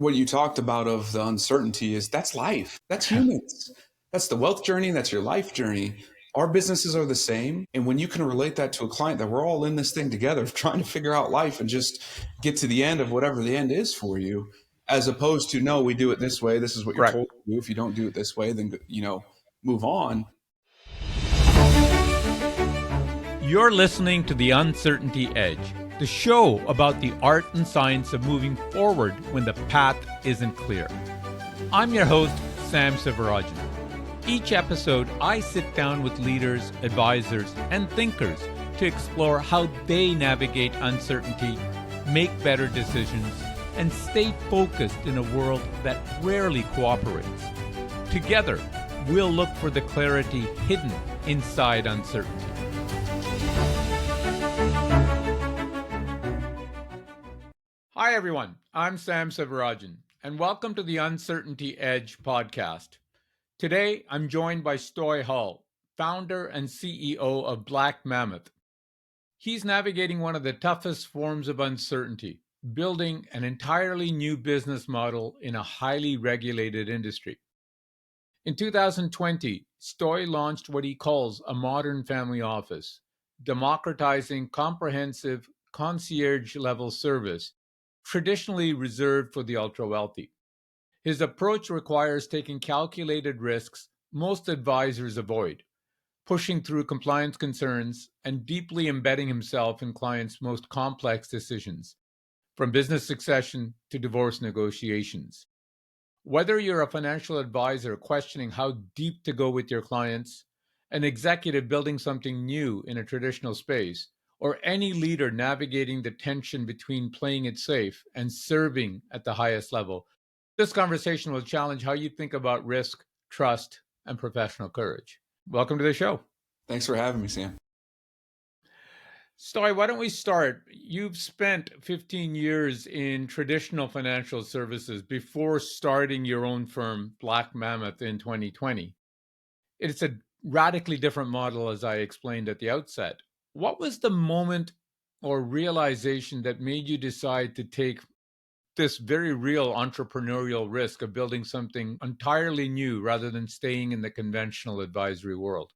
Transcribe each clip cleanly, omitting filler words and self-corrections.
What you talked about of the uncertainty is that's life. That's humans. That's the wealth journey. That's your life journey. Our businesses are the same. And when you can relate that to a client that we're all in this thing together, trying to figure out life and just get to the end of whatever the end is for you, as opposed to, no, we do it this way. This is what you're Correct. told to do. If you don't do it this way, then, move on. You're listening to The Uncertainty Edge, the show about the art and science of moving forward when the path isn't clear. I'm your host, Sam Sivarajan. Each episode, I sit down with leaders, advisors, and thinkers to explore how they navigate uncertainty, make better decisions, and stay focused in a world that rarely cooperates. Together, we'll look for the clarity hidden inside uncertainty. Hi, everyone. I'm Sam Sivarajan, and welcome to the Uncertainty Edge podcast. Today, I'm joined by Stoy Hall, founder and CEO of Black Mammoth. He's navigating one of the toughest forms of uncertainty, building an entirely new business model in a highly regulated industry. In 2020, Stoy launched what he calls a modern family office, democratizing comprehensive concierge-level service traditionally reserved for the ultra-wealthy. His approach requires taking calculated risks most advisors avoid, pushing through compliance concerns, and deeply embedding himself in clients' most complex decisions, from business succession to divorce negotiations. Whether you're a financial advisor questioning how deep to go with your clients, an executive building something new in a traditional space, or any leader navigating the tension between playing it safe and serving at the highest level, this conversation will challenge how you think about risk, trust, and professional courage. Welcome to the show. Thanks for having me, Sam. Stoy, why don't we start? You've spent 15 years in traditional financial services before starting your own firm, Black Mammoth, in 2020. It's a radically different model, as I explained at the outset. What was the moment or realization that made you decide to take this very real entrepreneurial risk of building something entirely new rather than staying in the conventional advisory world?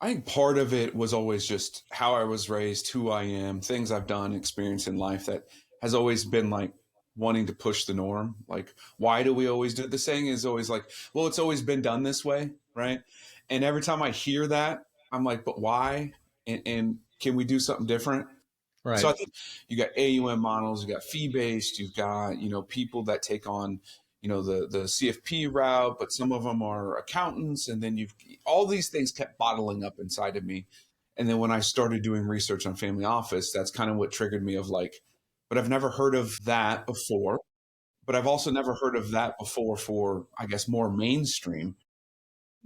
I think part of it was always just how I was raised, who I am, things I've done, experience in life that has always been like wanting to push the norm. Like, why do we always do it? The saying is always like, well, it's always been done this way, right? And every time I hear that, I'm like, but why? And can we do something different? So Right. I think you got AUM models, you got fee based, you've got people that take on the CFP route, but some of them are accountants, and then you've all these things kept bottling up inside of me. And then when I started doing research on family office, that's kind of what triggered me of like, but I've never heard of that before. But I've also never heard of that before for, I guess, more mainstream.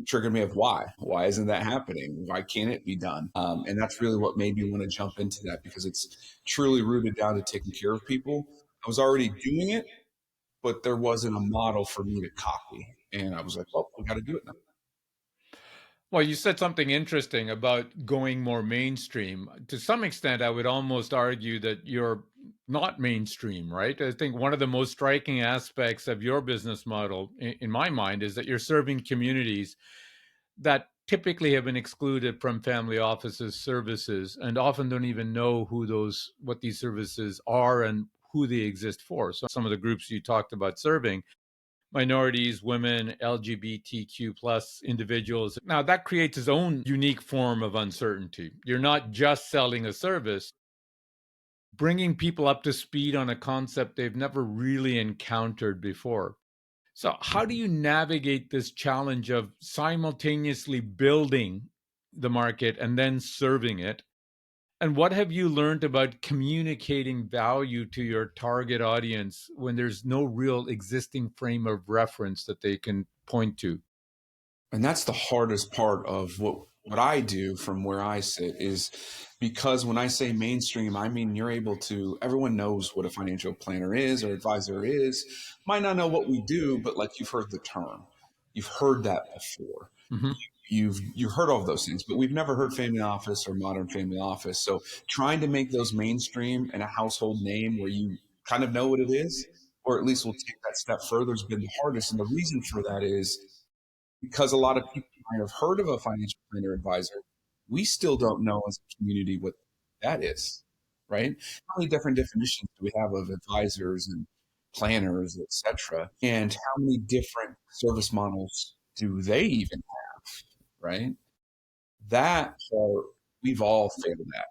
Triggered me of why. Why isn't that happening? Why can't it be done? And that's really what made me want to jump into that because it's truly rooted down to taking care of people. I was already doing it, but there wasn't a model for me to copy. And I was like, well, we got to do it now. Well, you said something interesting about going more mainstream. To some extent, I would almost argue that you're not mainstream, right? I think one of the most striking aspects of your business model, in my mind, is that you're serving communities that typically have been excluded from family offices services and often don't even know what these services are and who they exist for. So some of the groups you talked about serving, minorities, women, LGBTQ plus individuals. Now that creates its own unique form of uncertainty. You're not just selling a service, bringing people up to speed on a concept they've never really encountered before. So how do you navigate this challenge of simultaneously building the market and then serving it? And what have you learned about communicating value to your target audience when there's no real existing frame of reference that they can point to? And that's the hardest part of what I do from where I sit is because when I say mainstream, I mean you're able to, everyone knows what a financial planner is or advisor is. Might not know what we do, but like you've heard the term. You've heard that before. Mm-hmm. You've heard all of those things, but we've never heard family office or modern family office. So trying to make those mainstream and a household name where you kind of know what it is or at least will take that step further, has been the hardest. And the reason for that is because a lot of people might have heard of a financial planner advisor. We still don't know as a community what that is, right? How many different definitions do we have of advisors and planners, et cetera? And how many different service models do they even have, right? That part, we've all failed at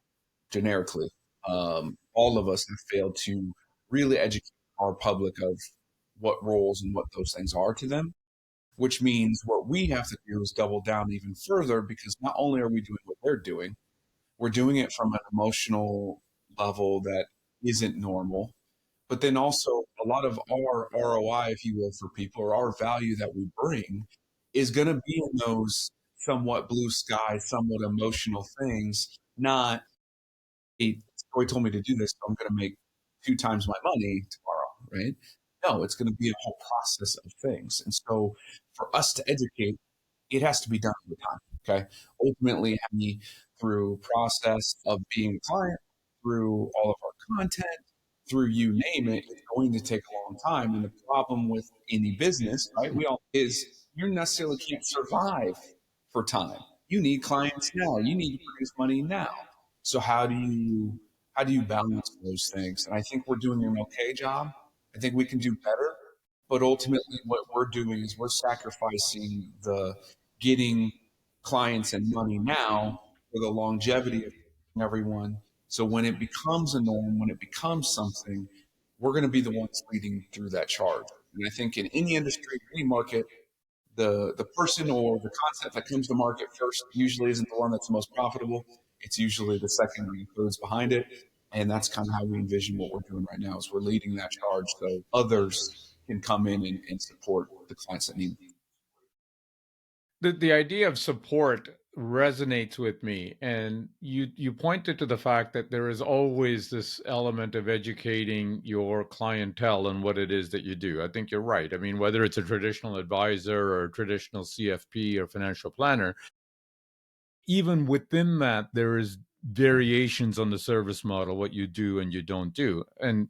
generically. All of us have failed to really educate our public of what roles and what those things are to them, which means what we have to do is double down even further because not only are we doing what they're doing, we're doing it from an emotional level that isn't normal. But then also, a lot of our ROI, if you will, for people, or our value that we bring, is going to be in those somewhat blue sky, somewhat emotional things, not hey, Stoy told me to do this, so I'm going to make 2 times my money tomorrow, right? No, it's going to be a whole process of things. And so for us to educate, it has to be done over time. Okay. Ultimately, through process of being a client, through all of our content, through you name it, it's going to take a long time. And the problem with any business, right, we all is you necessarily can't survive for time. You need clients now. You need to produce money now. So how do you balance those things? And I think we're doing an okay job. I think we can do better. But ultimately, what we're doing is we're sacrificing the getting clients and money now for the longevity of everyone. So when it becomes a norm, when it becomes something, we're going to be the ones leading through that charge. And I think in any industry, any market, the person or the concept that comes to market first usually isn't the one that's the most profitable. It's usually the second or the third's behind it. And that's kind of how we envision what we're doing right now is we're leading that charge so others can come in and support the clients that need. The idea of support resonates with me, and you pointed to the fact that there is always this element of educating your clientele and what it is that you do. I think you're right. I mean, whether it's a traditional advisor or a traditional CFP or financial planner, even within that there is variations on the service model, what you do and you don't do. And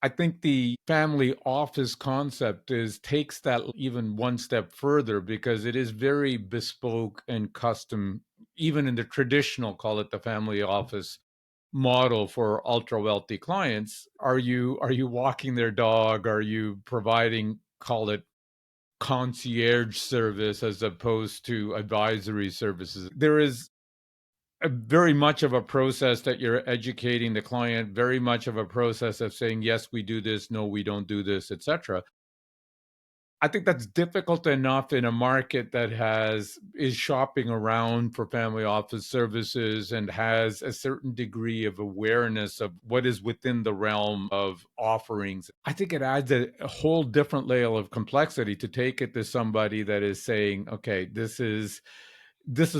I think the family office concept is takes that even one step further because it is very bespoke and custom, even in the traditional, call it the family office model for ultra wealthy clients. Are you walking their dog? Are you providing, call it concierge service as opposed to advisory services? There is very much of a process that you're educating the client, very much of a process of saying, yes, we do this, no, we don't do this, etc. I think that's difficult enough in a market that is shopping around for family office services and has a certain degree of awareness of what is within the realm of offerings. I think it adds a whole different layer of complexity to take it to somebody that is saying, okay, this is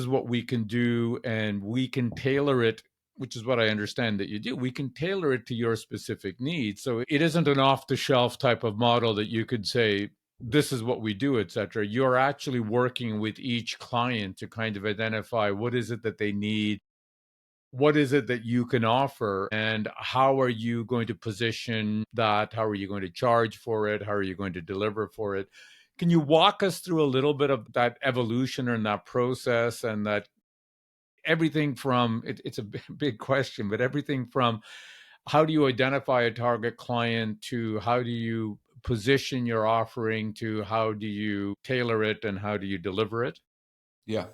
what we can do and we can tailor it, which is what I understand that you do. We can tailor it to your specific needs. So it isn't an off the shelf type of model that you could say, this is what we do, etc. You're actually working with each client to kind of identify what is it that they need, what is it that you can offer, and how are you going to position that? How are you going to charge for it? How are you going to deliver for it? Can you walk us through a little bit of that evolution and that process and that everything from it's a big question, but everything from how do you identify a target client to how do you position your offering to how do you tailor it and how do you deliver it? Yeah.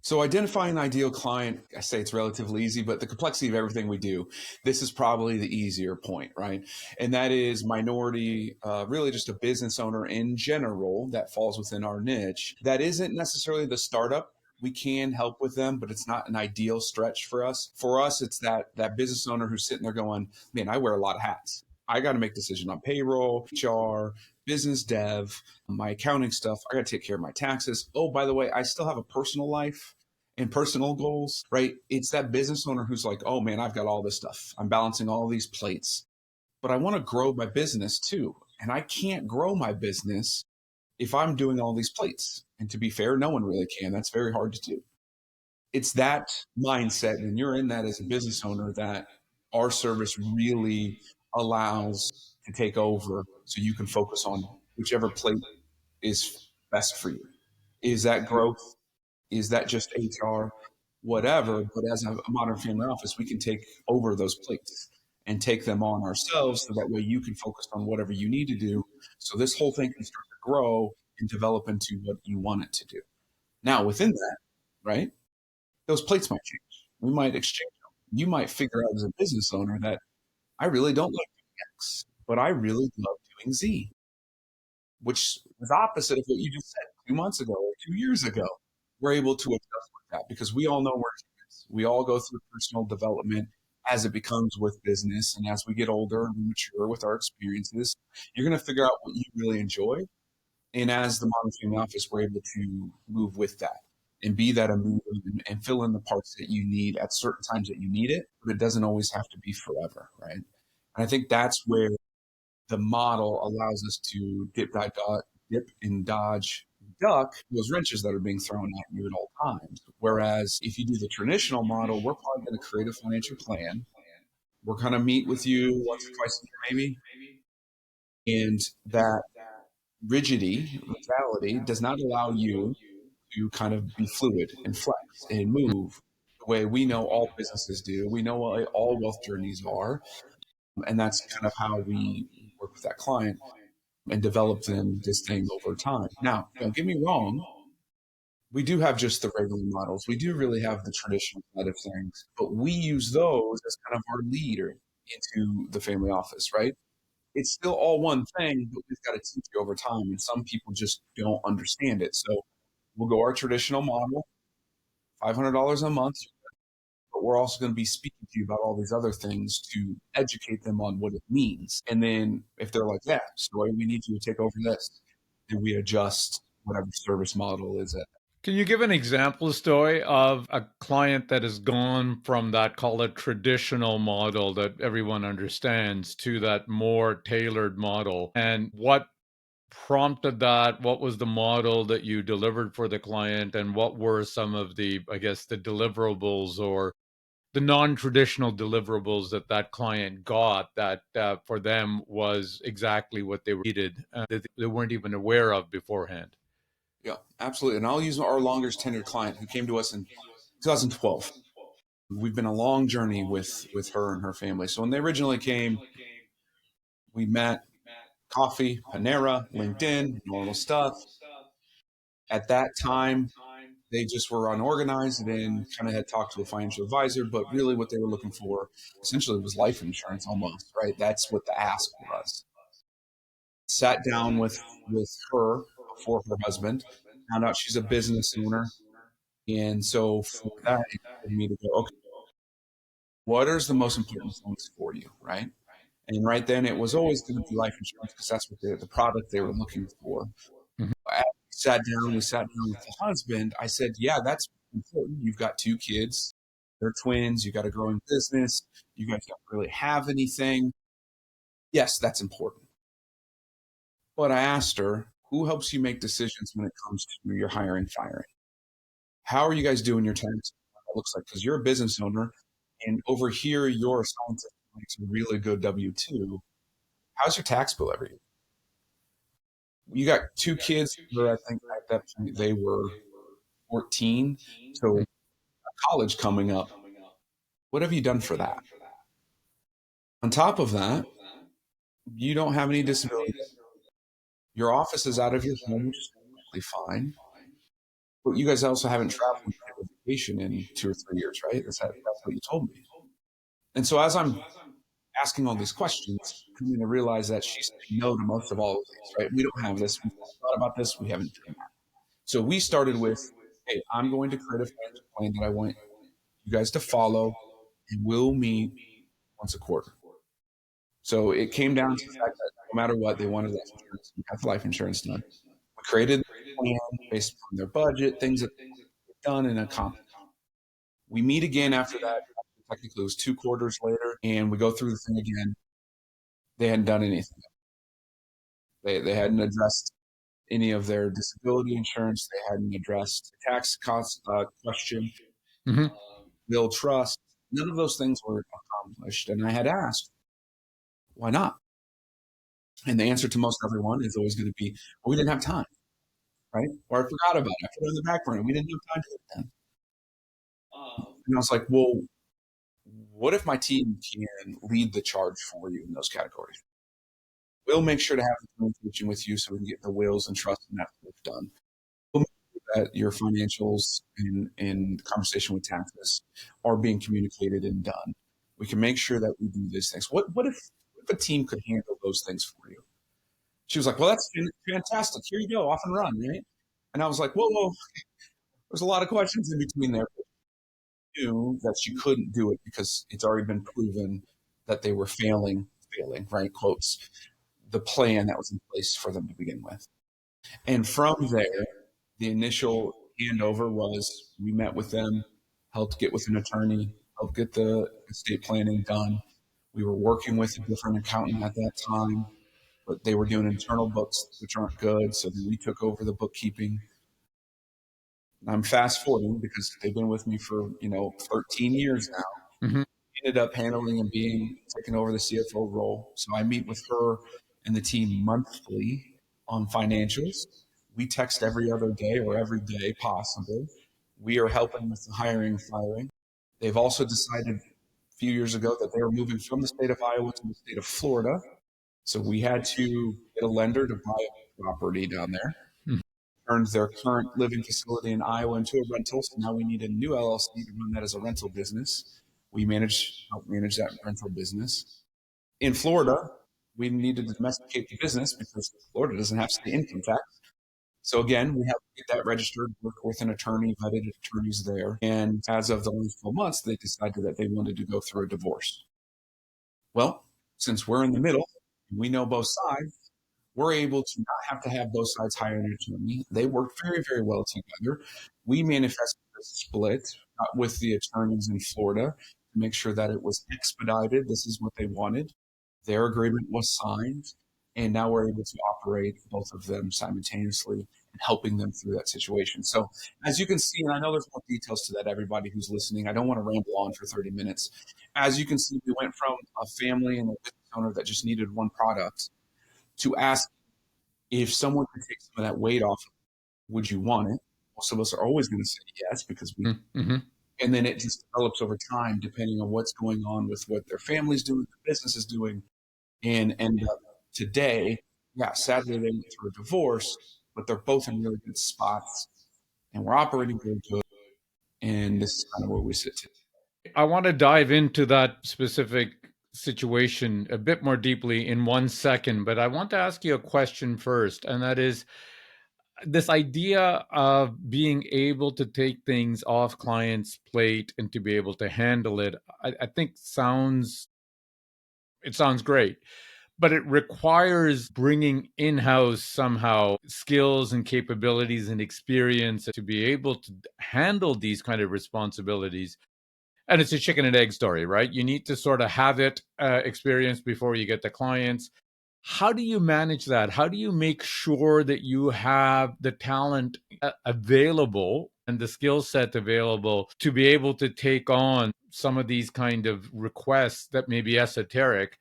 So identifying an ideal client, I say it's relatively easy, but the complexity of everything we do, this is probably the easier point, right? And that is minority, really just a business owner in general that falls within our niche. That isn't necessarily the startup. We can help with them, but it's not an ideal stretch for us. For us, it's that business owner who's sitting there going, "Man, I wear a lot of hats. I got to make decisions on payroll, HR, business dev, my accounting stuff. I got to take care of my taxes. Oh, by the way, I still have a personal life and personal goals, right? It's that business owner who's like, oh man, I've got all this stuff. I'm balancing all these plates, but I want to grow my business too. And I can't grow my business if I'm doing all these plates. And to be fair, no one really can. That's very hard to do. It's that mindset, and you're in that as a business owner, that our service really allows to take over so you can focus on whichever plate is best for you. Is that growth? Is that just HR? Whatever. But as a modern family office, we can take over those plates and take them on ourselves so that way you can focus on whatever you need to do. So this whole thing can start to grow and develop into what you want it to do. Now, within that, right, those plates might change. We might exchange them. You might figure out as a business owner that I really don't like doing X, but I really love doing Z, which is opposite of what you just said 2 months ago or 2 years ago. We're able to adjust with that because we all know we're humans. We all go through personal development as it becomes with business. And as we get older and mature with our experiences, you're going to figure out what you really enjoy. And as the modern family office, we're able to move with that and be that amigo and fill in the parts that you need at certain times that you need it, but it doesn't always have to be forever, right? And I think that's where the model allows us to dip and dodge, duck those wrenches that are being thrown at you at all times. Whereas if you do the traditional model, we're probably going to create a financial plan. We're going to meet with you once or twice a year, maybe. And that rigidity does not allow you to kind of be fluid and flex and move the way we know all businesses do. We know what all wealth journeys are. And that's kind of how we work with that client and develop them this thing over time. Now, don't get me wrong, we do have just the regular models. We do really have the traditional side of things, but we use those as kind of our leader into the family office, right? It's still all one thing, but we've got to teach you over time. And some people just don't understand it. So we'll go our traditional model, $500 a month, but we're also going to be speaking to you about all these other things to educate them on what it means. And then if they're like, yeah, Stoy, we need you to take over this, then we adjust whatever service model is it. Can you give an example, Stoy, of a client that has gone from that, call it traditional model that everyone understands, to that more tailored model? And what prompted that? What was the model that you delivered for the client? And what were some of the, I guess, the deliverables or the non-traditional deliverables that that client got that for them was exactly what they needed, that they weren't even aware of beforehand? Yeah, absolutely. And I'll use our longest tenured client who came to us in 2012. We've been a long journey with her and her family. So when they originally came, we met, coffee, Panera, LinkedIn, normal stuff. At that time, they just were unorganized and kind of had talked to a financial advisor, but really what they were looking for essentially was life insurance almost, right? That's what the ask was. Sat down with her before her husband, found out she's a business owner. And so for that, it led me to go, okay, what are the most important things for you, right? And right then it was always going to be life insurance because that's what the product they were looking for. Mhm. As we sat down with the husband. I said, yeah, that's important. You've got two kids. They're twins. You got a growing business. You guys don't really have anything. Yes, that's important. But I asked her, who helps you make decisions when it comes to your hiring, firing? How are you guys doing your taxes? It looks like because you're a business owner and over here you're a scientist who makes a really good W-2. How's your tax bill every year? You got two kids who I think at that point they were 14. So college coming up. What have you done for that? On top of that, you don't have any disability. Your office is out of your home, which is perfectly fine. But you guys also haven't traveled on vacation in 2 or 3 years, right? That's what you told me. And so as I'm asking all these questions, coming to realize that she's saying no to most of all of these, right? We don't have this. We've thought about this. We haven't done that. So we started with, hey, I'm going to create a financial plan that I want you guys to follow, and we'll meet once a quarter. So it came down to the fact that no matter what, they wanted life insurance. We got the life insurance done. We created a plan based on their budget, things that they've done and accomplished. We meet again after that. Technically, it was 2 quarters later, and we go through the thing again. They hadn't done anything. They hadn't addressed any of their disability insurance. They hadn't addressed the tax cost question, Mhm. will trust. None of those things were accomplished. And I had asked, why not? And the answer to most everyone is always going to be, well, we didn't have time, right? Or I forgot about it. I put it in the back burner. We didn't have time to get it done. And I was like, well, what if my team can lead the charge for you in those categories? We'll make sure to have the communication with you so we can get the wills and trust and that stuff done. We'll make sure that your financials and conversation with taxes are being communicated and done. We can make sure that we do these things. What if a team could handle those things for you? She was like, well, that's fantastic. Here you go, off and run, right? And I was like, whoa, whoa, there's a lot of questions in between there. Knew that she couldn't do it because it's already been proven that they were failing, right? Quotes, the plan that was in place for them to begin with. And from there, the initial handover was we met with them, helped get with an attorney, helped get the estate planning done. We were working with a different accountant at that time, but they were doing internal books, which aren't good. So then we took over the bookkeeping. I'm fast forwarding because they've been with me for 13 years now. Mhm. Ended up handling and being taking over the CFO role. So I meet with her and the team monthly on financials. We text every other day or every day possible. We are helping with the hiring and firing. They've also decided a few years ago that they were moving from the state of Iowa to the state of Florida. So we had to get a lender to buy a property down there. Turned their current living facility in Iowa into a rental. So now we need a new LLC to run that as a rental business. We help manage that rental business. In Florida, we need to domesticate the business because Florida doesn't have state income tax. So again, we have to get that registered, work with an attorney, vetted attorneys there. And as of the last 12 months, they decided that they wanted to go through a divorce. Well, since we're in the middle, we know both sides, we're able to not have to have both sides hire an attorney. They work very, very well together. We manifested a split with the attorneys in Florida to make sure that it was expedited. This is what they wanted. Their agreement was signed, and now we're able to operate both of them simultaneously and helping them through that situation. So, as you can see, and I know there's more details to that, everybody who's listening, I don't want to ramble on for 30 minutes. As you can see, we went from a family and a business owner that just needed one product to ask if someone could take some of that weight off, would you want it? Most of us are always going to say yes because we, Mhm. and then it just develops over time depending on what's going on with what their family's doing, their business is doing, and end up today. Yeah, sadly they went through a divorce, but they're both in really good spots, and we're operating really good. And this is kind of where we sit today. I want to dive into that specific situation a bit more deeply in 1 second, but I want to ask you a question first, and that is this idea of being able to take things off clients' plate and to be able to handle it. I think sounds great, but it requires bringing in-house somehow skills and capabilities and experience to be able to handle these kind of responsibilities. And it's a chicken and egg story, right? You need to sort of have it experienced before you get the clients. How do you manage that? How do you make sure that you have the talent available and the skill set available to be able to take on some of these kind of requests that may be esoteric?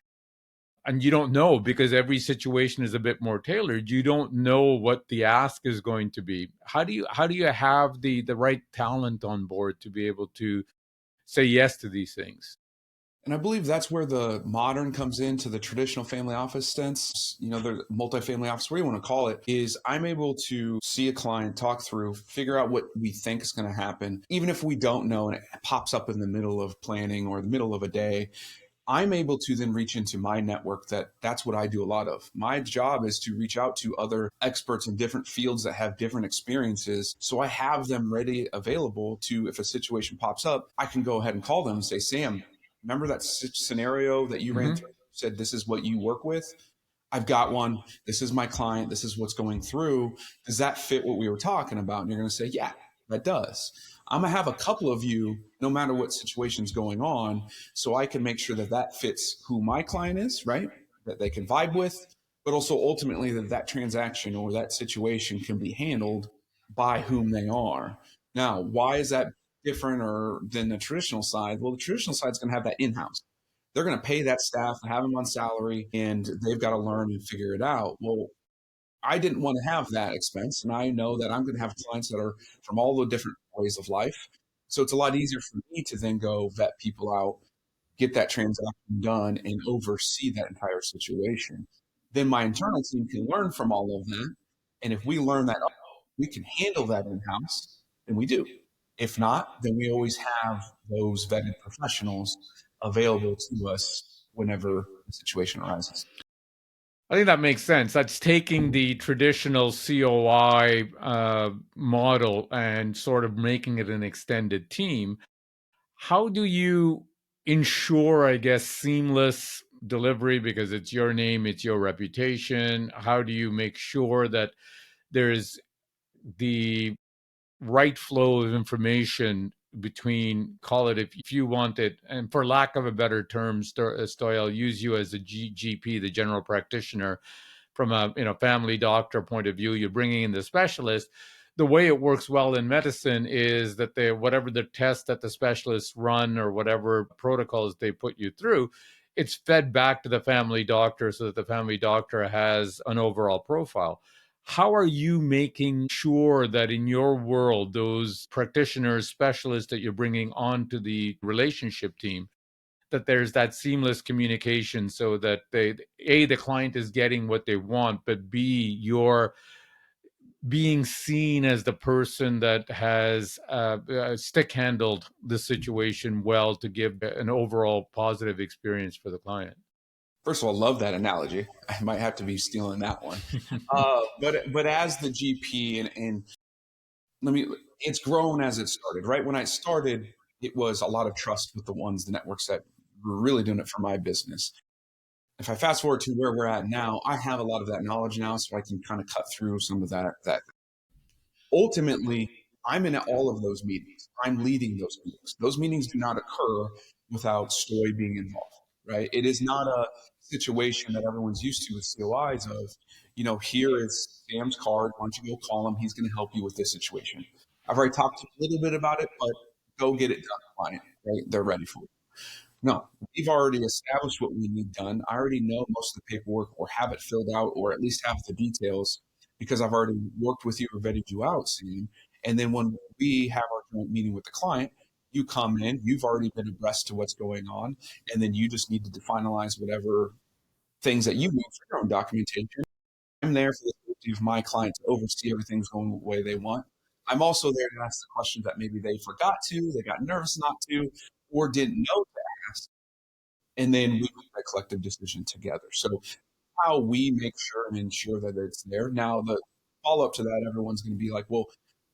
And you don't know, because every situation is a bit more tailored. You don't know what the ask is going to be. How do you have the right talent on board to be able to say yes to these things? And I believe that's where the modern comes into the traditional family office sense. The multifamily office, whatever you want to call it, is I'm able to see a client, talk through, figure out what we think is going to happen. Even if we don't know and it pops up in the middle of planning or the middle of a day, I'm able to then reach into my network. That's what I do a lot of. My job is to reach out to other experts in different fields that have different experiences. So I have them ready, available to, if a situation pops up, I can go ahead and call them and say, Sam, remember that scenario that you ran Mm-hmm. through? Said this is what you work with. I've got one. This is my client. This is what's going through. Does that fit what we were talking about? And you're going to say, yeah, that does. I'm going to have a couple of you, no matter what situation's going on, so I can make sure that that fits who my client is, right? That they can vibe with, but also ultimately that transaction or that situation can be handled by whom they are. Now, why is that different or than the traditional side? Well, the traditional side is going to have that in-house. They're going to pay that staff, have them on salary, and they've got to learn and figure it out. Well, I didn't want to have that expense. And I know that I'm going to have clients that are from all the different ways of life. So it's a lot easier for me to then go vet people out, get that transaction done, and oversee that entire situation. Then my internal team can learn from all of that. And if we learn that, oh, we can handle that in house, then we do. If not, then we always have those vetted professionals available to us whenever the situation arises. I think that makes sense. That's taking the traditional COI model and sort of making it an extended team. How do you ensure, I guess, seamless delivery because it's your name, it's your reputation? How do you make sure that there's the right flow of information between, call it if you want it, and for lack of a better term, Stoy, I'll use you as a GP, the general practitioner, from a family doctor point of view. You're bringing in the specialist. The way it works well in medicine is that they, whatever the test that the specialists run or whatever protocols they put you through, it's fed back to the family doctor so that the family doctor has an overall profile. How are you making sure that in your world, those practitioners, specialists that you're bringing onto the relationship team, that there's that seamless communication so that the client is getting what they want, but B, you're being seen as the person that has stick handled the situation well to give an overall positive experience for the client? First of all, love that analogy. I might have to be stealing that one. But as the GP and let me, it's grown as it started. Right when I started, it was a lot of trust with the ones, the networks that were really doing it for my business. If I fast forward to where we're at now, I have a lot of that knowledge now, so I can kind of cut through some of that. Ultimately, I'm in all of those meetings. I'm leading those meetings. Those meetings do not occur without Stoy being involved, right? It is not a situation that everyone's used to with COIs of, here is Sam's card. Why don't you go call him? He's going to help you with this situation. I've already talked to you a little bit about it, but go get it done, client, right? They're ready for it. No, we've already established what we need done. I already know most of the paperwork or have it filled out or at least have the details because I've already worked with you or vetted you out, Sam. And then when we have our joint meeting with the client, you come in, you've already been abreast to what's going on, and then you just need to finalize whatever things that you need for your own documentation. I'm there for the safety of my client to oversee everything's going the way they want. I'm also there to ask the questions that maybe they forgot to, they got nervous not to, or didn't know to ask, and then we make that collective decision together. So how we make sure and ensure that it's there. Now the follow up to that, everyone's going to be like, well,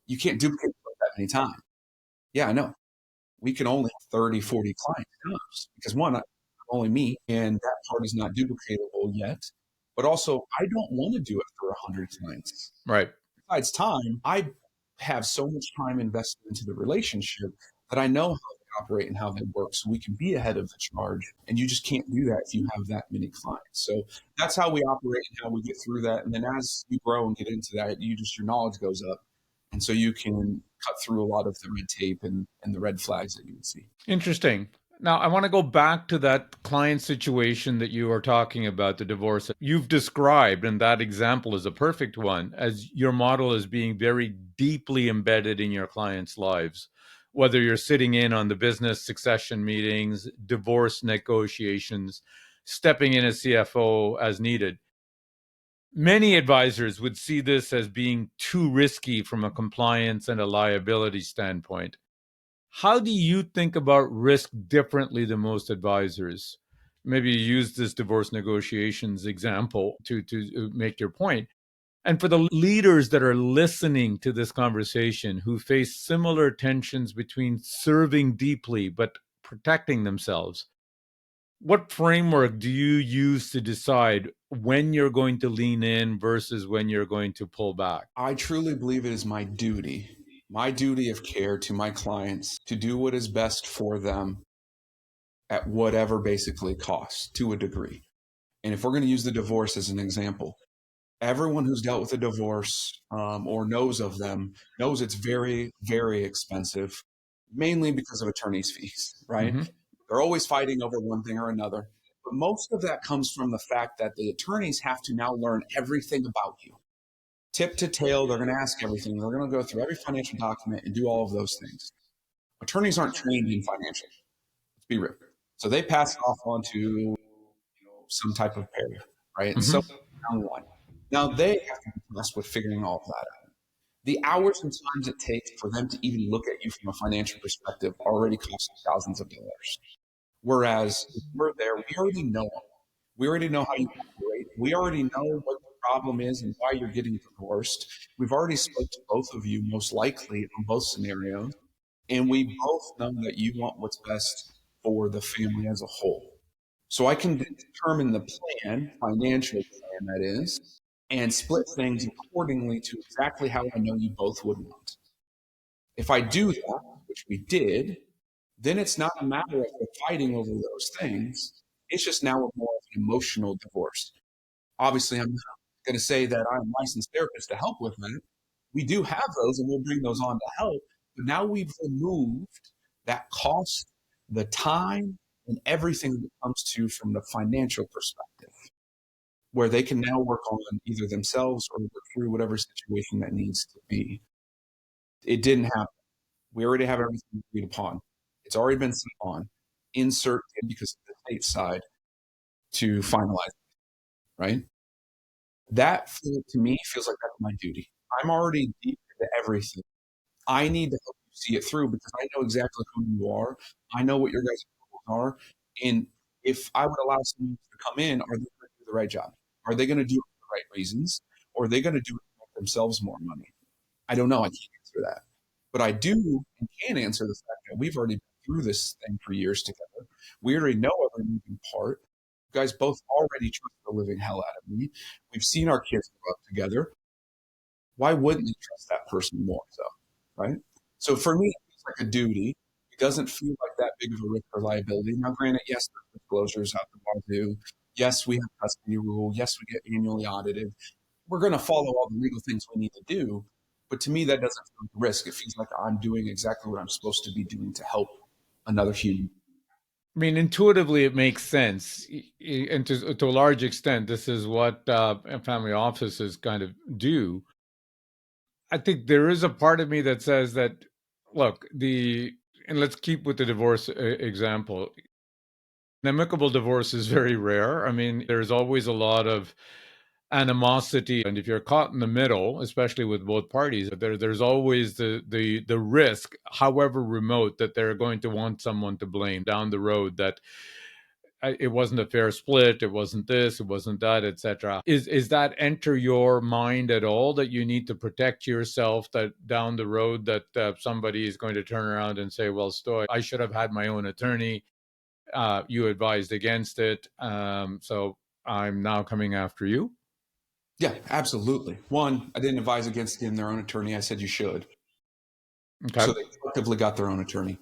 you can't duplicate that many times. Yeah, I know. We can only have 30, 40 clients because one, I'm only me, and that part is not duplicatable yet. But also, I don't want to do it for 100 clients. Right. Besides time, I have so much time invested into the relationship that I know how they operate and how they work. So we can be ahead of the charge. And you just can't do that if you have that many clients. So that's how we operate and how we get through that. And then as you grow and get into that, your knowledge goes up. And so you can cut through a lot of the red tape and the red flags that you would see. Interesting. Now, I want to go back to that client situation that you are talking about, the divorce you've described, and that example is a perfect one, as your model is being very deeply embedded in your clients' lives. Whether you're sitting in on the business succession meetings, divorce negotiations, stepping in as CFO as needed. Many advisors would see this as being too risky from a compliance and a liability standpoint. How do you think about risk differently than most advisors? Maybe you use this divorce negotiations example to make your point. And for the leaders that are listening to this conversation who face similar tensions between serving deeply but protecting themselves, what framework do you use to decide when you're going to lean in versus when you're going to pull back? I truly believe it is my duty of care to my clients to do what is best for them at whatever basically costs to a degree. And if we're going to use the divorce as an example, everyone who's dealt with a divorce or knows of them knows it's very, very expensive, mainly because of attorney's fees, right? Mm-hmm. They're always fighting over one thing or another. But most of that comes from the fact that the attorneys have to now learn everything about you. Tip to tail, they're going to ask everything. They're going to go through every financial document and do all of those things. Attorneys aren't trained in financial. Let's be real. So they pass it off onto some type of pair, right? And so down the line. Now they have to be tasked with figuring all of that out. The hours and times it takes for them to even look at you from a financial perspective already costs thousands of dollars. Whereas if we're there, we already know them. We already know how you operate. We already know what the problem is and why you're getting divorced. We've already spoke to both of you, most likely on both scenarios, and we both know that you want what's best for the family as a whole. So I can determine the plan, financial plan that is, and split things accordingly to exactly how I know you both would want. If I do that, which we did, then it's not a matter of fighting over those things. It's just now more of an emotional divorce. Obviously, I'm not going to say that I'm a licensed therapist to help with that. We do have those and we'll bring those on to help. But now we've removed that cost, the time, and everything that comes to from the financial perspective, where they can now work on either themselves or work through whatever situation that needs to be. It didn't happen. We already have everything agreed upon. It's already been set on. Insert because of the state side to finalize, right? That to me feels like that's my duty. I'm already deep into everything. I need to help you see it through because I know exactly who you are. I know what your guys' goals are. And if I would allow someone to come in, are they going to do the right job? Are they going to do it for the right reasons? Or are they going to do it to make themselves more money? I don't know. I can't answer that. But I do and can answer the fact that we've already been through this thing for years together. We already know every moving part. You guys both already trust the living hell out of me. We've seen our kids grow up together. Why wouldn't you trust that person more so? Right? So for me, it's like a duty. It doesn't feel like that big of a risk or liability. Now, granted, yes, there's disclosures out the wazoo. Yes, we have custody rule. Yes, we get annually audited. We're going to follow all the legal things we need to do. But to me, that doesn't feel like a risk. It feels like I'm doing exactly what I'm supposed to be doing to help another human. I mean, intuitively, it makes sense, and to a large extent, this is what family offices kind of do. I think there is a part of me that says that, look, and let's keep with the divorce example. An amicable divorce is very rare. I mean, there's always a lot of animosity, and if you're caught in the middle, especially with both parties, there's always the risk, however remote, that they're going to want someone to blame down the road, that it wasn't a fair split, it wasn't this, it wasn't that, etc. Is that enter your mind at all, that you need to protect yourself, that down the road that somebody is going to turn around and say, well, Stoy, I should have had my own attorney, you advised against it, so I'm now coming after you? Yeah, absolutely. One, I didn't advise against getting their own attorney. I said you should. Okay. So they collectively got their own attorney.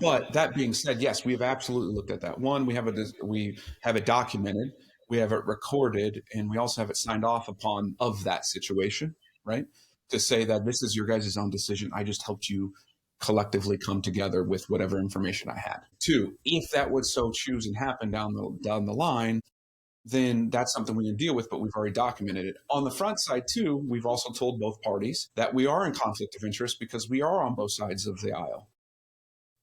But that being said, yes, we have absolutely looked at that. One, we have it documented, we have it recorded, and we also have it signed off upon of that situation, right? To say that this is your guys' own decision. I just helped you collectively come together with whatever information I had. Two, if that would so choose and happen down the line, then that's something we can deal with, but we've already documented it. On the front side, too, we've also told both parties that we are in conflict of interest because we are on both sides of the aisle.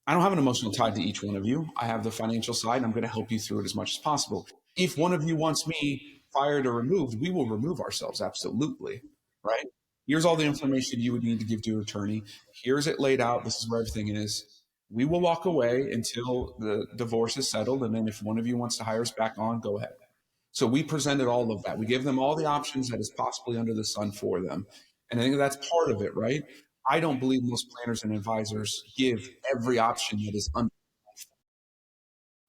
I don't have an emotional tie to each one of you. I have the financial side, and I'm going to help you through it as much as possible. If one of you wants me fired or removed, we will remove ourselves, absolutely. Right? Here's all the information you would need to give to an attorney. Here's it laid out. This is where everything is. We will walk away until the divorce is settled. And then if one of you wants to hire us back on, go ahead. So we presented all of that. We gave them all the options that is possibly under the sun for them. And I think that's part of it, right? I don't believe most planners and advisors give every option that is under.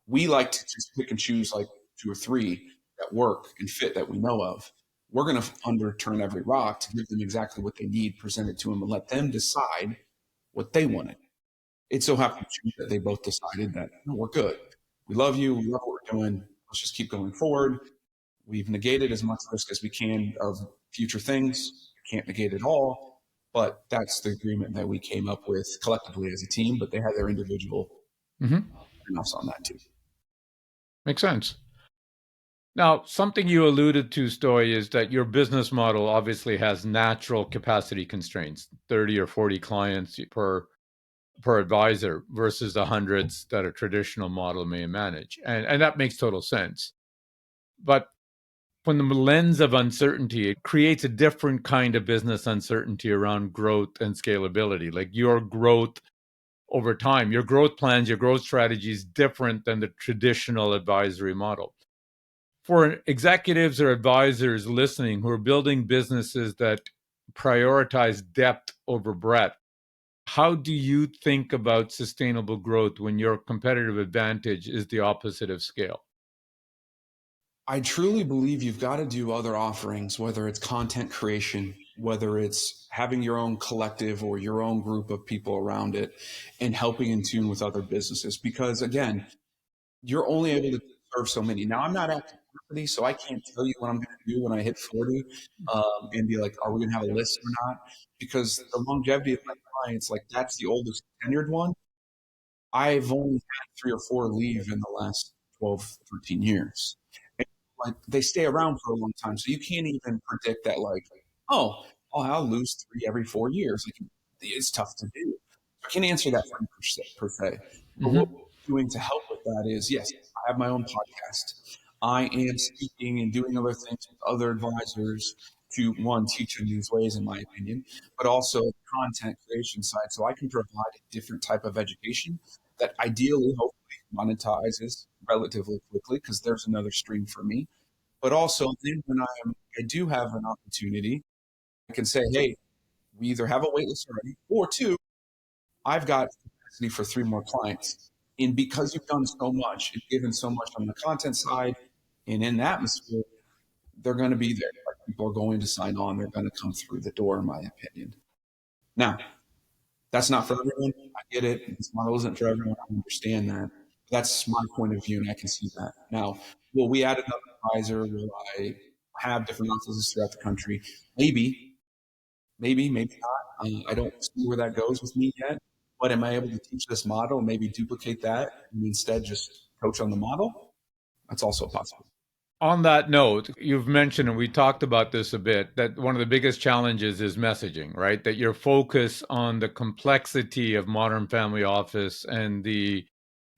We like to just pick and choose like two or three that work and fit that we know of. We're going to underturn every rock to give them exactly what they need, present it to them, and let them decide what they wanted. It so happened that they both decided that, no, we're good. We love you. We love what we're doing. Let's just keep going forward. We've negated as much risk as we can of future things. Can't negate it all, but that's the agreement that we came up with collectively as a team. But they had their individual Mm-hmm. enough on that too. Makes sense. Now, something you alluded to, Stoy, is that your business model obviously has natural capacity constraints, 30 or 40 clients per advisor versus the hundreds that a traditional model may manage. And that makes total sense. But from the lens of uncertainty, it creates a different kind of business uncertainty around growth and scalability. Like your growth over time, your growth plans, your growth strategy is different than the traditional advisory model. For executives or advisors listening who are building businesses that prioritize depth over breadth, how do you think about sustainable growth when your competitive advantage is the opposite of scale? I truly believe you've got to do other offerings, whether it's content creation, whether it's having your own collective or your own group of people around it, and helping in tune with other businesses. Because again, you're only able to serve so many. Now, I'm not at capacity, so I can't tell you what I'm going to do when I hit 40 and be like, are we going to have a list or not? Because the longevity of my clients, like that's the oldest tenured one. I've only had 3 or 4 leave in the last 12, 13 years. And, like they stay around for a long time. So you can't even predict that, like, oh, I'll lose 3 every 4 years. Like, it's tough to do. I can't answer that for you per se. But what Mm-hmm. we're doing to help with that is yes, I have my own podcast. I am speaking and doing other things with other advisors to one, teach them these ways, in my opinion, but also content creation side. So I can provide a different type of education that ideally, hopefully, monetizes relatively quickly because there's another stream for me. But also, then when I do have an opportunity, I can say, hey, we either have a waitlist already, or two, I've got capacity for 3 more clients. And because you've done so much and given so much on the content side and in the atmosphere, they're going to be there. Like people are going to sign on. They're going to come through the door, in my opinion. Now, that's not for everyone. I get it. This model isn't for everyone. I understand that. That's my point of view, and I can see that. Now, will we add another advisor? Will I have different offices throughout the country? Maybe, maybe not. I don't see where that goes with me yet. But am I able to teach this model, maybe duplicate that, and instead just coach on the model? That's also possible. On that note, you've mentioned, and we talked about this a bit, that one of the biggest challenges is messaging, right? That your focus on the complexity of modern family office and the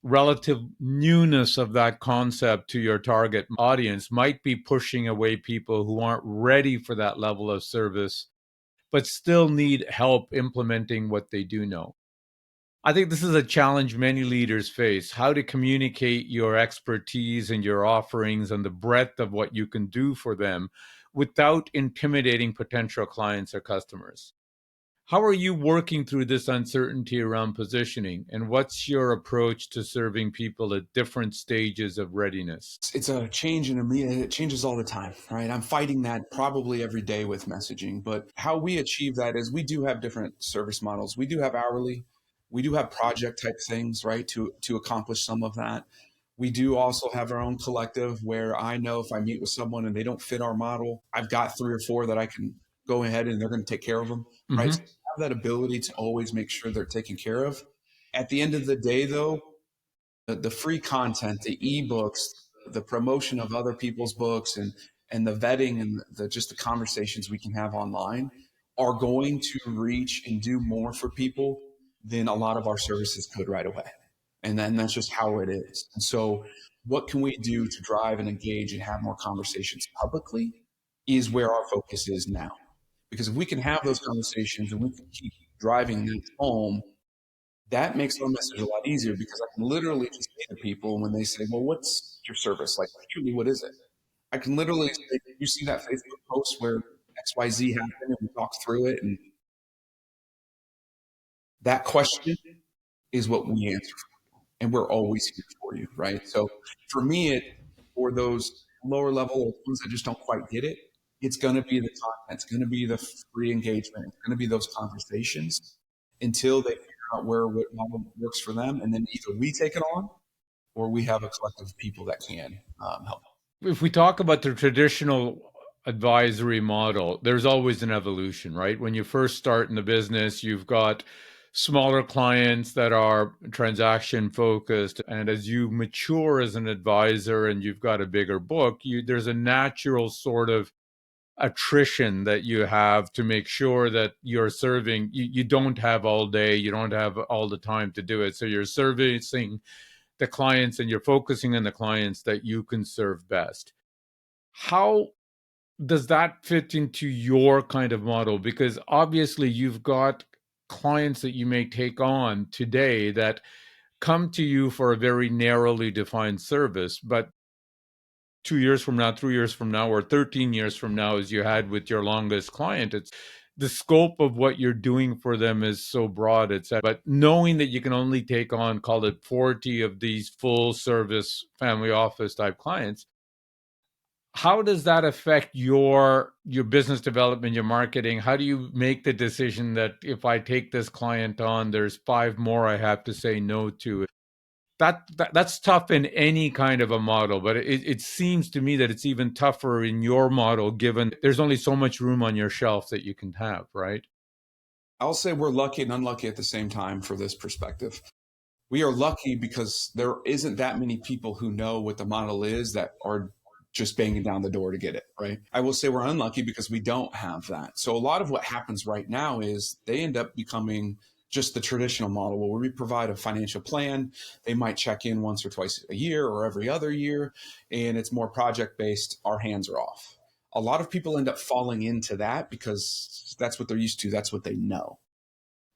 relative newness of that concept to your target audience might be pushing away people who aren't ready for that level of service, but still need help implementing what they do know. I think this is a challenge many leaders face, how to communicate your expertise and your offerings and the breadth of what you can do for them without intimidating potential clients or customers. How are you working through this uncertainty around positioning? And what's your approach to serving people at different stages of readiness? It's a change in me. It changes all the time, right? I'm fighting that probably every day with messaging. But how we achieve that is we do have different service models. We do have hourly, we do have project type things, right? To accomplish some of that. We do also have our own collective where I know if I meet with someone and they don't fit our model, I've got 3 or 4 that I can go ahead and they're going to take care of them, right? So Mm-hmm. I have that ability to always make sure they're taken care of. At the end of the day, though, the free content, the ebooks, the promotion of other people's books, and the vetting and the just the conversations we can have online are going to reach and do more for people than a lot of our services could right away. And then that's just how it is. And so, what can we do to drive and engage and have more conversations publicly is where our focus is now. Because if we can have those conversations and we can keep driving that home, that makes our message a lot easier because I can literally just say to people when they say, well, what's your service? Like, truly, what is it? I can literally say, did you see that Facebook post where XYZ happened and we talked through it? And that question is what we answer for. And we're always here for you, right? So for me, for those lower level ones that just don't quite get it, it's going to be the content, it's going to be the free engagement, it's going to be those conversations until they figure out what model works for them. And then either we take it on or we have a collective of people that can help. If we talk about the traditional advisory model, there's always an evolution, right? When you first start in the business, you've got smaller clients that are transaction focused. And as you mature as an advisor and you've got a bigger book, there's a natural sort of attrition that you have to make sure that you're serving. You don't have all day, you don't have all the time to do it. So you're servicing the clients and you're focusing on the clients that you can serve best. How does that fit into your kind of model? Because obviously you've got clients that you may take on today that come to you for a very narrowly defined service, but 2 years from now, 3 years from now, or 13 years from now, as you had with your longest client, it's the scope of what you're doing for them is so broad, but knowing that you can only take on, call it 40 of these full service family office type clients, how does that affect your business development, your marketing? How do you make the decision that if I take this client on, there's 5 more I have to say no to? That's tough in any kind of a model, but it seems to me that it's even tougher in your model, given there's only so much room on your shelf that you can have, right? I'll say we're lucky and unlucky at the same time for this perspective. We are lucky because there isn't that many people who know what the model is that are just banging down the door to get it, right? I will say we're unlucky because we don't have that. So a lot of what happens right now is they end up becoming just the traditional model where we provide a financial plan. They might check in once or twice a year or every other year, and it's more project based. Our hands are off. A lot of people end up falling into that because that's what they're used to, that's what they know.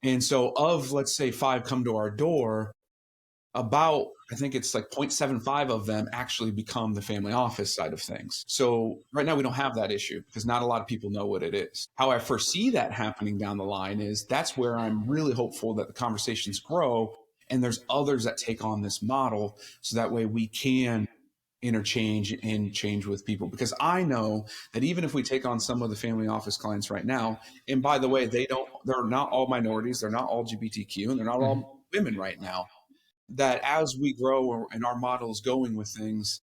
And so, of let's say 5 come to our door, about I think it's like 0.75 of them actually become the family office side of things. So right now we don't have that issue because not a lot of people know what it is. How I foresee that happening down the line is that's where I'm really hopeful that the conversations grow and there's others that take on this model so that way we can interchange and change with people, because I know that even if we take on some of the family office clients right now, and by the way, they're not all minorities, they're not all LGBTQ, and they're not Mhm. all women right now, that as we grow and our model is going with things,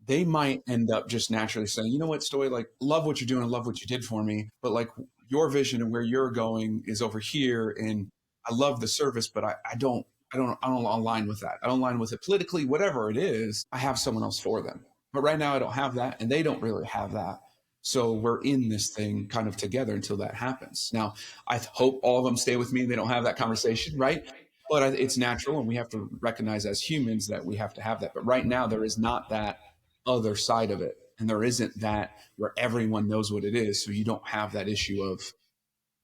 they might end up just naturally saying, you know what, Stoy, like, love what you're doing, love what you did for me, but like your vision and where you're going is over here, and I love the service, but I don't align with that. I don't align with it politically, whatever it is. I have someone else for them, but right now I don't have that, and they don't really have that. So we're in this thing kind of together until that happens. Now, I hope all of them stay with me and they don't have that conversation, right? But it's natural, and we have to recognize as humans that we have to have that. But right now, there is not that other side of it. And there isn't that where everyone knows what it is. So you don't have that issue of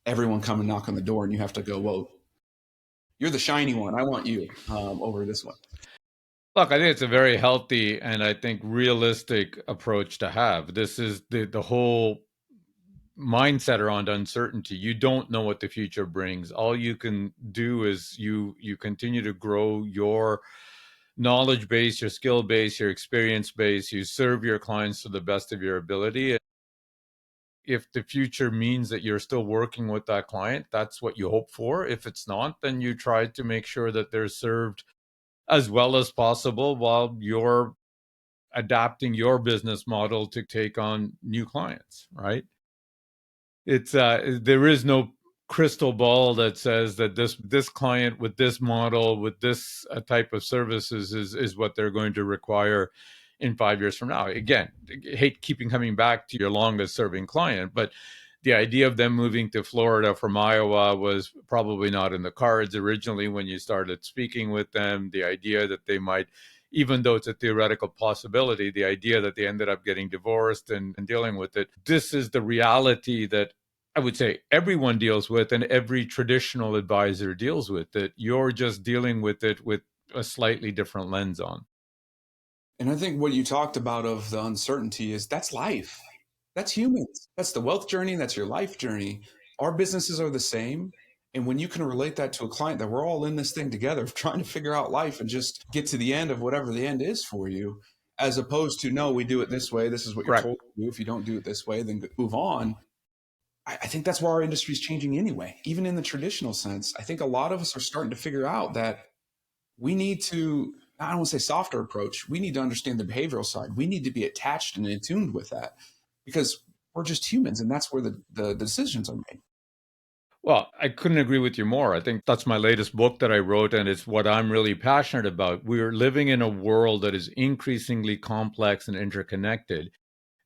everyone come and knock on the door and you have to go, well, you're the shiny one. I want you over this one. Look, I think it's a very healthy and I think realistic approach to have. This is the whole mindset around uncertainty. You don't know what the future brings. All you can do is you continue to grow your knowledge base, your skill base, your experience base. You serve your clients to the best of your ability. If the future means that you're still working with that client, that's what you hope for. If it's not, then you try to make sure that they're served as well as possible while you're adapting your business model to take on new clients, right? It's there is no crystal ball that says that this client with this model with this type of services is what they're going to require in 5 years from now. Again, I hate keeping coming back to your longest serving client, but the idea of them moving to Florida from Iowa was probably not in the cards originally when you started speaking with them. The idea that they might, even though it's a theoretical possibility, the idea that they ended up getting divorced and dealing with it. This is the reality that I would say everyone deals with and every traditional advisor deals with it. You're just dealing with it with a slightly different lens on. And I think what you talked about of the uncertainty is that's life. That's humans. That's the wealth journey. That's your life journey. Our businesses are the same. And when you can relate that to a client that we're all in this thing together, trying to figure out life and just get to the end of whatever the end is for you, as opposed to, no, we do it this way. This is what you're Correct. told to do. If you don't do it this way, then move on. I think that's where our industry is changing anyway, even in the traditional sense. I think a lot of us are starting to figure out that we need to, I don't want to say softer approach, we need to understand the behavioral side. We need to be attached and attuned with that because we're just humans, and that's where the decisions are made. Well, I couldn't agree with you more. I think that's my latest book that I wrote, and it's what I'm really passionate about. We're living in a world that is increasingly complex and interconnected.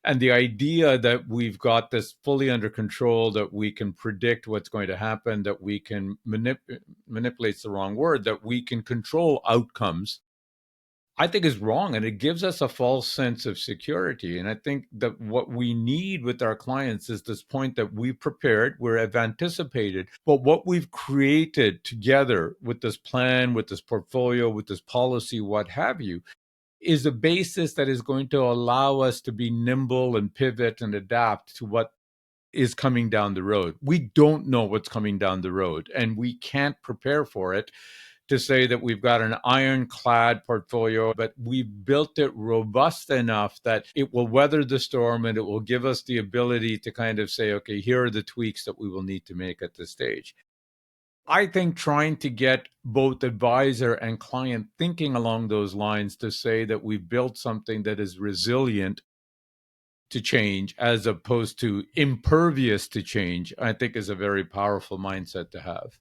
And the idea that we've got this fully under control, that we can predict what's going to happen, that we can manipulate's the wrong word, that we can control outcomes, I think is wrong. And it gives us a false sense of security. And I think that what we need with our clients is this point that we've prepared, we've anticipated, but what we've created together with this plan, with this portfolio, with this policy, what have you, is a basis that is going to allow us to be nimble and pivot and adapt to what is coming down the road. We don't know what's coming down the road, and we can't prepare for it to say that we've got an ironclad portfolio, but we've built it robust enough that it will weather the storm and it will give us the ability to kind of say, okay, here are the tweaks that we will need to make at this stage. I think trying to get both advisor and client thinking along those lines to say that we've built something that is resilient to change as opposed to impervious to change, I think is a very powerful mindset to have.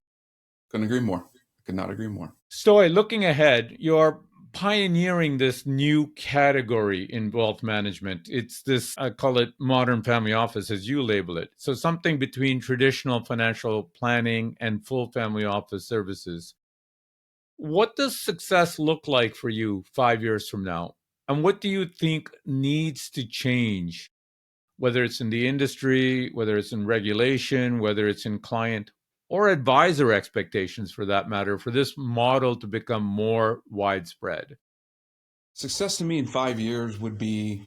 Couldn't agree more. I could not agree more. Stoy, looking ahead, you're pioneering this new category in wealth management. It's this, I call it modern family office, as you label it. So something between traditional financial planning and full family office services. What does success look like for you 5 years from now? And what do you think needs to change, whether it's in the industry, whether it's in regulation, whether it's in client or advisor expectations for that matter, for this model to become more widespread? Success to me in 5 years would be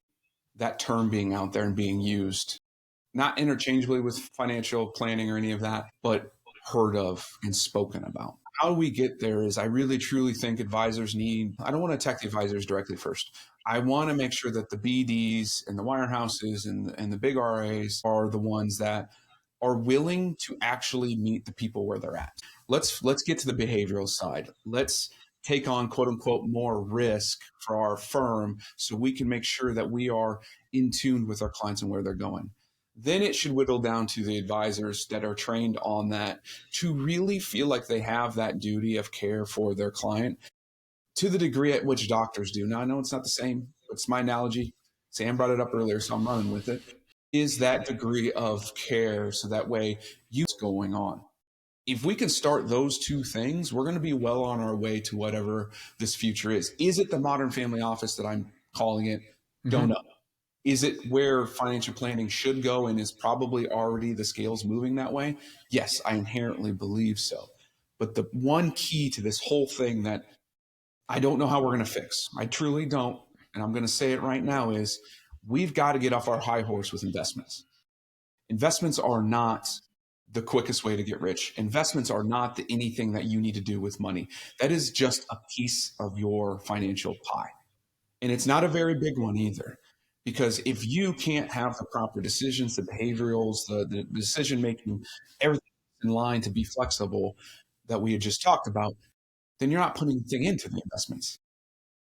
that term being out there and being used, not interchangeably with financial planning or any of that, but heard of and spoken about. How do we get there is I really truly think advisors need, I don't want to attack the advisors directly first. I want to make sure that the BDs and the wirehouses and the big RAs are the ones that are willing to actually meet the people where they're at. Let's get to the behavioral side. Let's take on quote unquote more risk for our firm so we can make sure that we are in tune with our clients and where they're going. Then it should whittle down to the advisors that are trained on that to really feel like they have that duty of care for their client to the degree at which doctors do. Now, I know it's not the same. It's my analogy. Sam brought it up earlier, so I'm running with it. Is that degree of care so that way you what's going on. If we can start those two things, we're going to be well on our way to whatever this future is. Is it the modern family office that I'm calling it? Don't know. Is it where financial planning should go and is probably already the scales moving that way? Yes, I inherently believe so. But the one key to this whole thing that I don't know how we're going to fix, I truly don't, and I'm going to say it right now, is we've got to get off our high horse with investments. Investments are not the quickest way to get rich. Investments are not anything that you need to do with money. That is just a piece of your financial pie. And it's not a very big one either. Because if you can't have the proper decisions, the behaviorals, the decision making, everything in line to be flexible that we had just talked about, then you're not putting anything into the investments.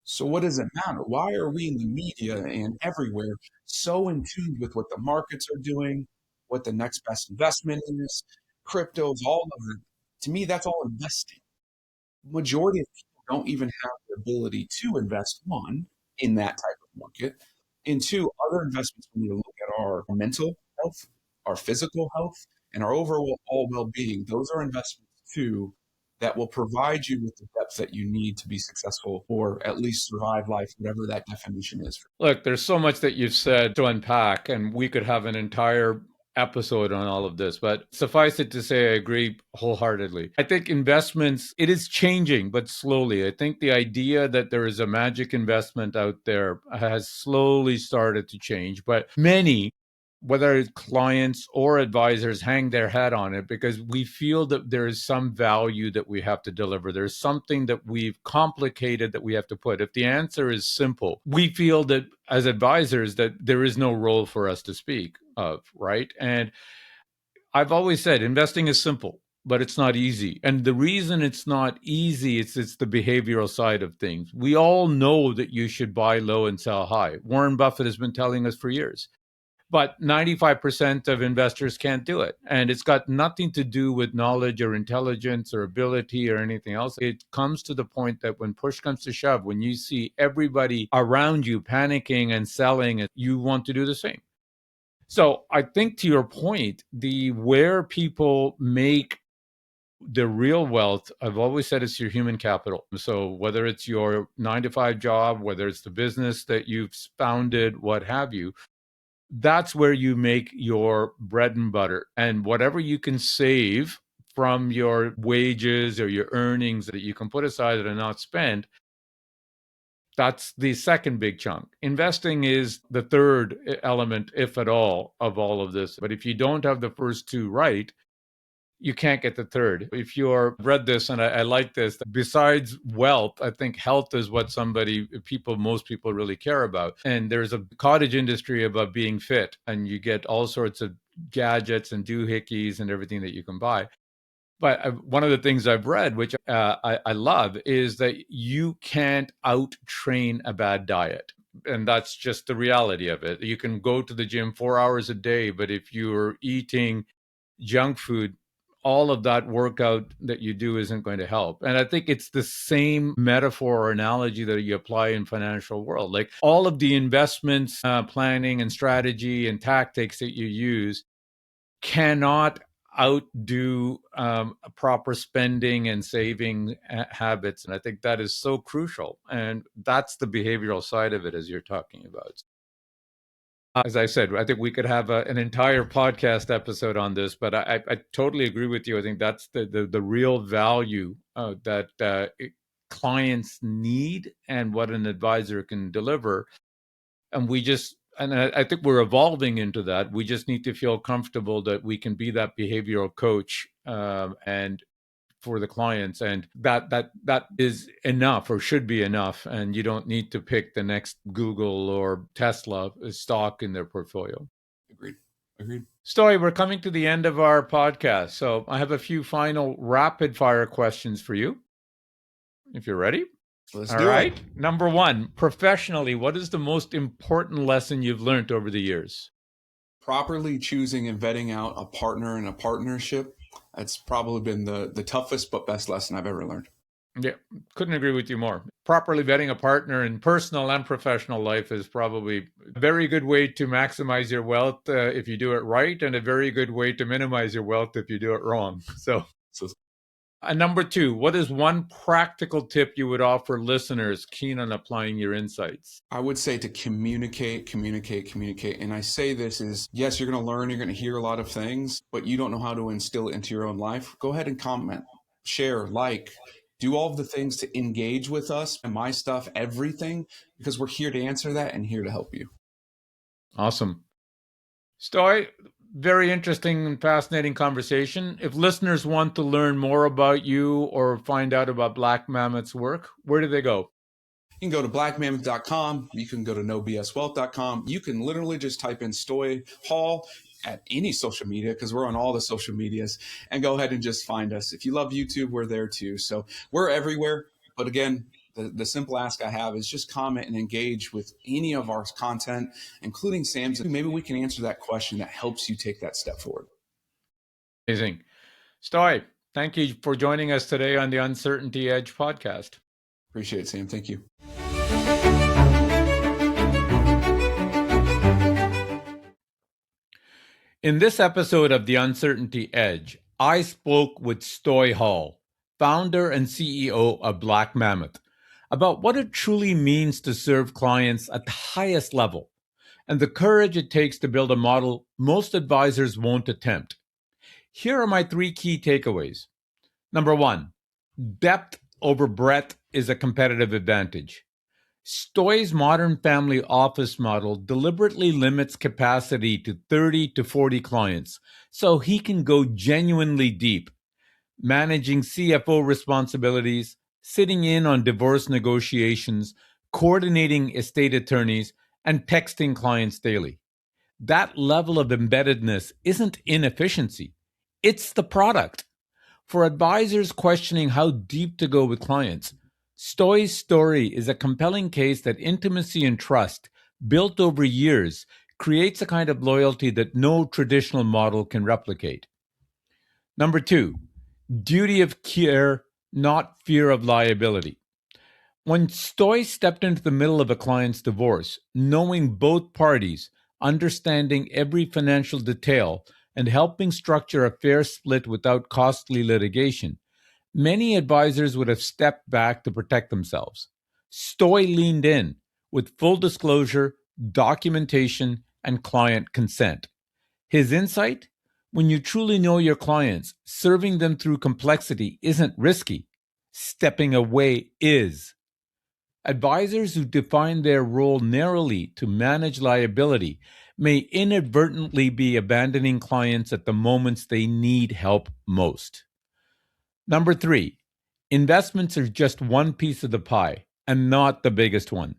So what does it matter? Why are we in the media and everywhere so in tune with what the markets are doing, what the next best investment is, cryptos, all of it? To me, that's all investing. Majority of people don't even have the ability to invest, one, in that type of market, and two, other investments we need to look at our mental health, our physical health, and our overall well-being. Those are investments too that will provide you with the depth that you need to be successful or at least survive life, whatever that definition is. Look, there's so much that you've said to unpack, and we could have an entire episode on all of this, but suffice it to say, I agree wholeheartedly. I think investments, it is changing, but slowly. I think the idea that there is a magic investment out there has slowly started to change, but many, whether it's clients or advisors, hang their hat on it because we feel that there is some value that we have to deliver. There's something that we've complicated that we have to put. If the answer is simple, we feel that as advisors that there is no role for us to speak of, right? And I've always said investing is simple, but it's not easy. And the reason it's not easy is it's the behavioral side of things. We all know that you should buy low and sell high. Warren Buffett has been telling us for years. But 95% of investors can't do it. And it's got nothing to do with knowledge or intelligence or ability or anything else. It comes to the point that when push comes to shove, when you see everybody around you panicking and selling, you want to do the same. So I think, to your point, where people make the real wealth, I've always said, it's your human capital. So whether it's your 9 to 5 job, whether it's the business that you've founded, what have you, that's where you make your bread and butter. And whatever you can save from your wages or your earnings that you can put aside and not spend, that's the second big chunk. Investing is the third element, if at all, of all of this. But if you don't have the first two right, you can't get the third. If you're read this, and I like this, besides wealth, I think health is what most people really care about. And there's a cottage industry about being fit, and you get all sorts of gadgets and doohickeys and everything that you can buy. But one of the things I've read, which I love, is that you can't out train a bad diet. And that's just the reality of it. You can go to the gym 4 hours a day, but if you're eating junk food, all of that workout that you do isn't going to help. And I think it's the same metaphor or analogy that you apply in financial world. Like all of the investments, planning and strategy and tactics that you use cannot outdo proper spending and saving habits. And I think that is so crucial. And that's the behavioral side of it, as you're talking about. As I said, I think we could have an entire podcast episode on this, but I totally agree with you. I think that's the real value that clients need and what an advisor can deliver. And I think we're evolving into that. We just need to feel comfortable that we can be that behavioral coach and for the clients, and that is enough, or should be enough, and you don't need to pick the next Google or Tesla stock in their portfolio. Agreed. Stoy, we're coming to the end of our podcast, so I have a few final rapid fire questions for you, if you're ready. Let's All do right. it. Number one, professionally, what is the most important lesson you've learned over the years? Properly choosing and vetting out a partner in a partnership. That's probably been the toughest but best lesson I've ever learned. Yeah, couldn't agree with you more. Properly vetting a partner in personal and professional life is probably a very good way to maximize your wealth if you do it right, and a very good way to minimize your wealth if you do it wrong. So number two, what is one practical tip you would offer listeners keen on applying your insights? I would say to communicate. And I say this is, yes, you're going to learn, you're going to hear a lot of things, but you don't know how to instill it into your own life. Go ahead and comment, share, do all of the things to engage with us and my stuff, everything, because we're here to answer that and here to help you. Awesome. Stoy, very interesting and fascinating conversation. If listeners want to learn more about you or find out about Black Mammoth's work, where do they go? You can go to blackmammoth.com. You can go to nobswealth.com. You can literally just type in Stoy Hall at any social media, because we're on all the social medias, and go ahead and just find us. If you love YouTube, we're there too. So we're everywhere. But again, the simple ask I have is just comment and engage with any of our content, including Sam's. Maybe we can answer that question that helps you take that step forward. Amazing. Stoy, thank you for joining us today on the Uncertainty Edge podcast. Appreciate it, Sam. Thank you. In this episode of the Uncertainty Edge, I spoke with Stoy Hall, founder and CEO of Black Mammoth, about what it truly means to serve clients at the highest level and the courage it takes to build a model most advisors won't attempt. Here are my 3 key takeaways. Number 1, depth over breadth is a competitive advantage. Stoy's modern family office model deliberately limits capacity to 30 to 40 clients so he can go genuinely deep, managing CFO responsibilities, sitting in on divorce negotiations, coordinating estate attorneys, and texting clients daily. That level of embeddedness isn't inefficiency, it's the product. For advisors questioning how deep to go with clients, Stoy's story is a compelling case that intimacy and trust, built over years, creates a kind of loyalty that no traditional model can replicate. Number 2, duty of care, not fear of liability. When Stoy stepped into the middle of a client's divorce, knowing both parties, understanding every financial detail, and helping structure a fair split without costly litigation, many advisors would have stepped back to protect themselves. Stoy leaned in with full disclosure, documentation, and client consent. His insight? When you truly know your clients, serving them through complexity isn't risky. Stepping away is. Advisors who define their role narrowly to manage liability may inadvertently be abandoning clients at the moments they need help most. Number 3, investments are just one piece of the pie and not the biggest one.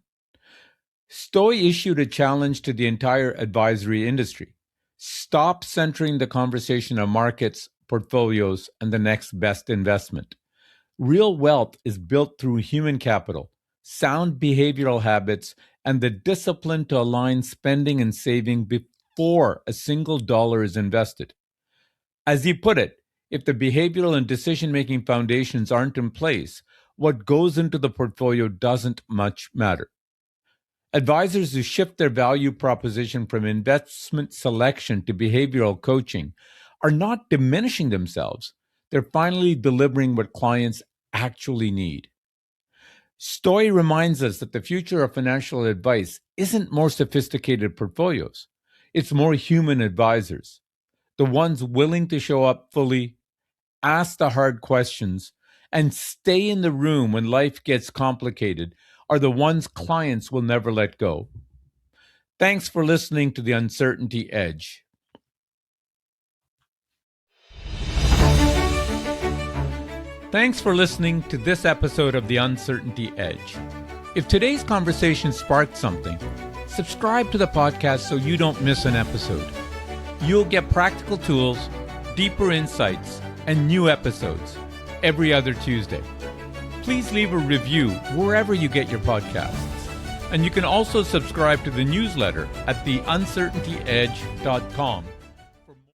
Stoy issued a challenge to the entire advisory industry. Stop centering the conversation on markets, portfolios, and the next best investment. Real wealth is built through human capital, sound behavioral habits, and the discipline to align spending and saving before a single dollar is invested. As he put it, if the behavioral and decision-making foundations aren't in place, what goes into the portfolio doesn't much matter. Advisors who shift their value proposition from investment selection to behavioral coaching are not diminishing themselves. They're finally delivering what clients actually need. Stoy reminds us that the future of financial advice isn't more sophisticated portfolios. It's more human advisors, the ones willing to show up fully, ask the hard questions, and stay in the room when life gets complicated are the ones clients will never let go. Thanks for listening to The Uncertainty Edge. Thanks for listening to this episode of The Uncertainty Edge. If today's conversation sparked something, subscribe to the podcast so you don't miss an episode. You'll get practical tools, deeper insights, and new episodes every other Tuesday. Please leave a review wherever you get your podcasts. And you can also subscribe to the newsletter at theuncertaintyedge.com.